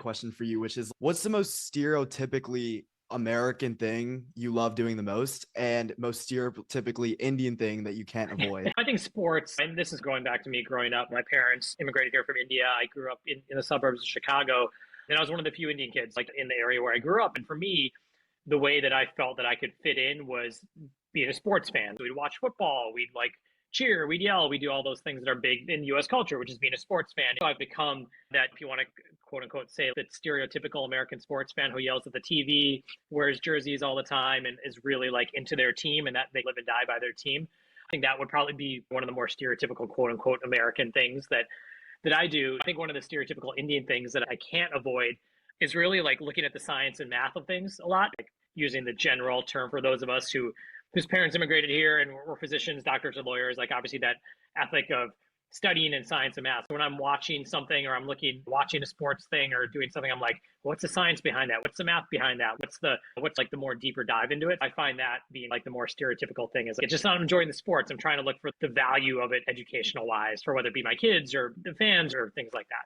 question for you, which is what's the most stereotypically American thing you love doing the most and most stereotypically Indian thing that you can't avoid? I think sports, and this is going back to me growing up. My parents immigrated here from India. I grew up in the suburbs of Chicago, and I was one of the few Indian kids like in the area where I grew up. And for me, the way that I felt that I could fit in was being a sports fan. So we'd watch football, we'd like cheer, we'd yell, we do all those things that are big in US culture, which is being a sports fan. So I've become that, if you want to quote unquote say, that stereotypical American sports fan who yells at the TV, wears jerseys all the time, and is really like into their team and that they live and die by their team. I think that would probably be one of the more stereotypical quote unquote American things that I do. I think one of the stereotypical Indian things that I can't avoid is really like looking at the science and math of things a lot, like using the general term for those of us whose parents immigrated here and were physicians, doctors, or lawyers, like obviously that ethic of studying in science and math. When I'm watching something or I'm watching a sports thing or doing something, I'm like, what's the science behind that? What's the math behind that? What's like the more deeper dive into it? I find that being like the more stereotypical thing is like, it's just not enjoying the sports. I'm trying to look for the value of it educational wise for whether it be my kids or the fans or things like that.